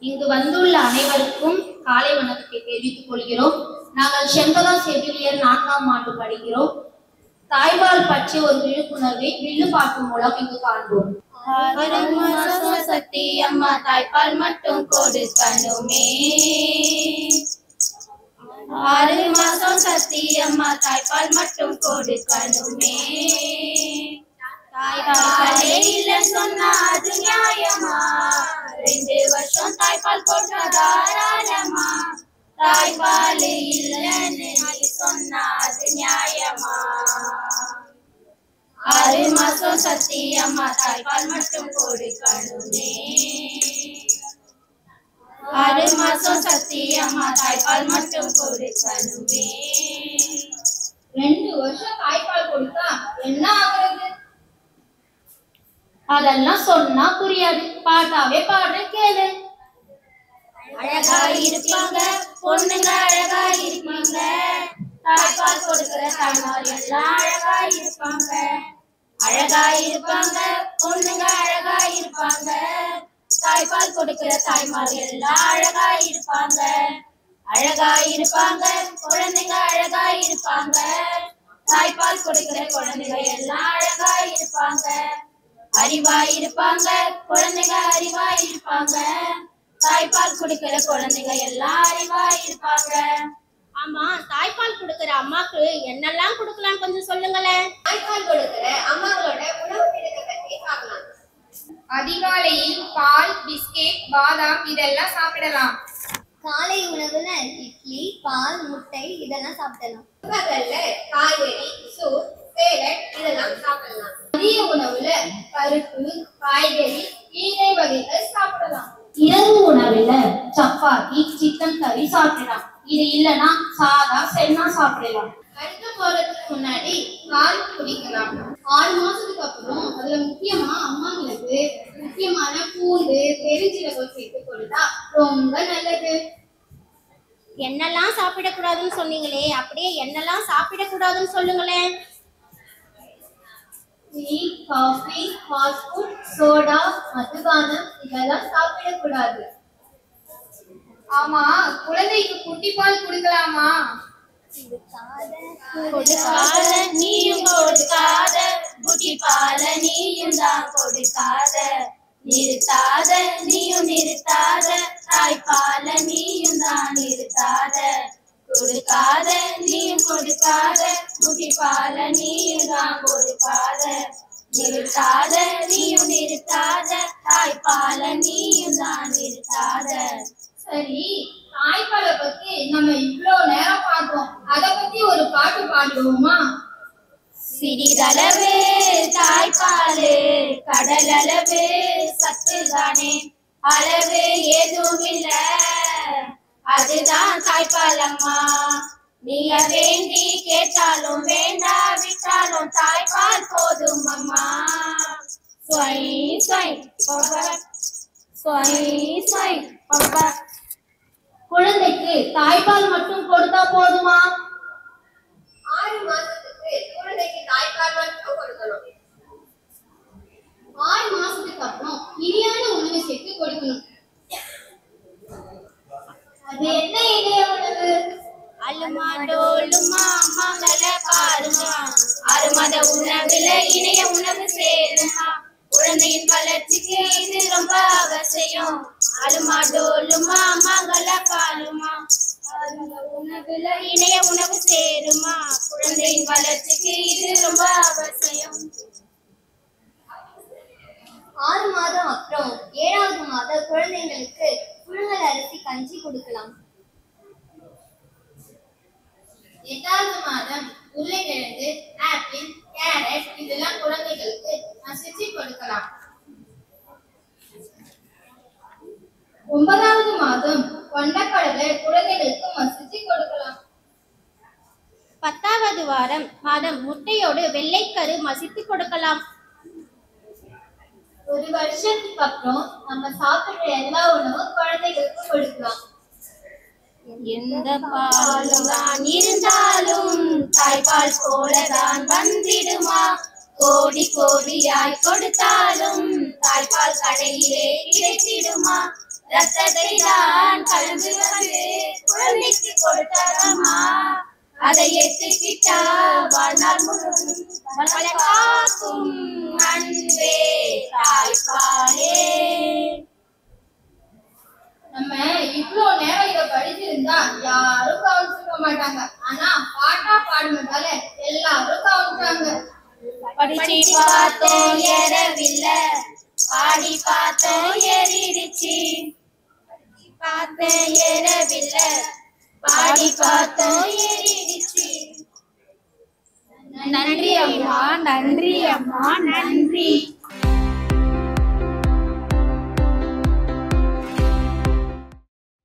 இங்கு வந்துள்ள அனைவருக்கும் காலை வணக்கத்தை தெரிவித்துக் கொள்கிறோம். நாங்கள் செண்பகா செவிலியர் 4ஆம் ஆண்டு படிக்கிறோம். தாய்பால் பற்றிய ஒரு விழிப்புணர்வை வில்லுப்பாட்டு மூலம் இங்கு காண்போம். சக்தி அம்மா தாய்ப்பால் மட்டும் கொடுக்கணுமே. 6 மாசம் சக்தி அம்மா தாய்ப்பால் மட்டும் கொடுக்கணுமே. தாய்ப்பாலே இல்லைன்னு சொன்னா அது நியாயமா? 2 வருஷம் தாய்ப்பால் போட்ட தாராளமா? தாய்ப்பால் இல்லைன்னு நீ சொன்னா அது நியாயமா? 6 மாசம் சக்தி அம்மா தாய்ப்பால் மட்டும் கொடுக்கணுமே. 6 மாசம் சக்தி அம்மா தாய்ப்பால் மட்டும் கொடுக்கணுமே. 2 வருஷம் தாய்ப்பால் கொடுத்தா என்ன ஆகுறது? அதெல்லாம் சொன்னா புரியாது. பாட்டாவே பாடுற கேளு. அழகா இருப்பாங்க பொண்ணுங்க, அழகா இருப்பாங்க. தாய்ப்பால் கொடுக்கிற தாய்மார் எல்லாம் அழகா இருப்பாங்க. அழகா இருப்பாங்க பொண்ணுங்க, அழகா இருப்பாங்க. தாய்ப்பால் கொடுக்கிற தாய்மார் எல்லாம் அழகா இருப்பாங்க. அழகா இருப்பாங்க குழந்தைங்க, அழகா இருப்பாங்க. தாய்ப்பால் கொடுக்கிற குழந்தைங்க எல்லாம் அழகா இருப்பாங்க. அறிவா இருப்பாங்க குழந்தைங்க, அறிவா இருப்பாங்க. தாய்ப்பால் கொடுக்கிற குழந்தைங்க எல்லாம் அறிவா இருப்பாங்க. ஆமா, தாய்ப்பால் கொடுக்கிற அம்மாக்கு என்னெல்லாம் கொடுக்கலாம் கொஞ்சம் சொல்லுங்களேன். தாய்ப்பால் கொடுக்கிற அம்மாங்களோட உணவு திட்டத்தை பற்றி பார்க்கலாம். அதிகாலையில் பால், பிஸ்கெட், பாதாம் இதெல்லாம் சாப்பிடலாம். காலை உணவுல இட்லி, பால், முட்டை இதெல்லாம் சாப்பிடலாம். பகல்ல காய்கறி, சூப், சேலட் இதெல்லாம் சாப்பிடலாம். மதிய உணவுல பருப்பு, காய்கறி, கீரை வகைகள் சாப்பிடலாம். இரவு உணவுல சப்பாத்தி, சிக்கன் கறி சாப்பிடலாம். இது இல்லைன்னா சாதா சென்னா சாப்பிடலாம். அடுத்த போறதுக்கு முன்னாடி பால் குடிக்கலாம். 6 மாசத்துக்கு அப்புறம் அதுல முக்கியமா அம்மாங்களுக்கு முக்கியமான பூண்டு, பெருஞ்சீரகம் சேர்த்து கொடுத்தா ரொம்ப நல்லது. என்னெல்லாம் சாப்பிடக்கூடாதுன்னு சொன்னீங்களே, அப்படியே என்னெல்லாம் சாப்பிடக்கூடாதுன்னு சொல்லுங்களேன். Tea, coffee, fast food, soda, மதுபானம் இதெல்லாம் சாப்பிடக்கூடாது. ஆமா, குழந்தைக்கு குட்டிப்பால் கொடுக்கலாமா? கொடுக்காத நீயும் கொடுக்காத, குட்டி பால நீயும் தான் கொடுக்காத. நிறுத்தாத நீயும் நிறுத்தாத, தாய்ப்பால நீயும் தான் நிறுத்தாத. கொடுக்காத நீயும் கொடுக்காத, குட்டி பால நீயும் தான் கொடுக்காத. நிறுத்தாத நீயும் நிறுத்தாத, தாய்ப்பால நீயும் தான் நிறுத்தாத. சரி, தாய்ப்பாலை பத்தி நம்ம இவ்வளவு நேரம் பார்த்தோம். அத பத்தி ஒரு பாட்டு பாடுவோமா? சிறிதளவு தாய்ப்பாலு கடலளவு சத்துதானே, அளவு எதுவும் இல்ல அதுதான் தாய்ப்பால் அம்மா. நீங்க வேண்டி கேட்டாலும் வேண்டா விட்டாலும் தாய்ப்பால் போதும் அம்மா. ஸ்வை ஸ்வை பப்பா, ஸ்வை ஸ்வை பப்பா. குழந்தைக்கு தாய்ப்பால் மட்டும் கொடுத்தா போதுமா? 6 மாசத்துக்கு குழந்தைக்கு தாய்ப்பால் மட்டும் கொடுக்கணும். 6 மாசத்துக்கு அப்புறம் இனியான உணவு சேர்த்து கொடுக்கணும். அது என்ன இனிய உணவு? அலுமா டோலுமா மங்கள பாருமா, 6 மாத உணவுல இணைய உணவு சேருமா. குழந்தையின் வளர்ச்சிக்கு இது ரொம்ப அவசியம். அலுமா டோலுமா மங்கள பாருமா, 6 மாத உணவுல இணைய உணவு சேருமா. குழந்தையின் வளர்ச்சிக்கு இது ரொம்ப அவசியம். 6 மாதம் அப்புறம் 7வது மாதம் குழந்தைங்களுக்கு புழுங்கல் அரிசி கஞ்சி கொடுக்கலாம். 8வது மாதம் உருளைக்கிழங்கு, ஆப்பிள், கேரட் இதெல்லாம் குழந்தைகளுக்கு மசிச்சு கொடுக்கலாம். 9வது மாதம் கொண்டக்கடலை குழந்தைகளுக்கு மசிச்சு கொடுக்கலாம். 10வது மாதம் முட்டையோடு வெள்ளைக்கரு மசித்து கொடுக்கலாம். 1 வருஷத்துக்கு அப்புறம் நம்ம சாப்பிடுற எல்லா உணவும் குழந்தைகளுக்கு கொடுக்கலாம். எந்த பாலுதான் இருந்தாலும் தாய்ப்பால் போலதான் வந்திடுமா. கோடி கோடியாய் கொடுத்தாலும் தாய்ப்பால் கடையிலே கிடைத்திடுமா. ரத்தத்தை தான் கலந்து வந்து குழந்தைக்கு கொடுத்தாரம்மா. அதை ஏற்றுக்கிட்டா வாழ்நாள் முழுவதும் வளர்க்காக்கும் அன்பே தாய்ப்பாலே. நம்ம இவ்ளோ நேரம் இத படிச்சிருந்தா யாரும் கவனிச்சிருக்க மாட்டாங்க. ஆனா பாட்டா பாடுனதால எல்லாரும் கவனிச்சாங்க. படிச்சு பார்த்தோம் ஏறவில்ல, பாடி பார்த்தோம் ஏறிடுச்சு. பார்த்தேன் ஏறவில்ல, பாடி பார்த்தோம் ஏறிடுச்சு. நன்றி அம்மா, நன்றி அம்மா, நன்றி.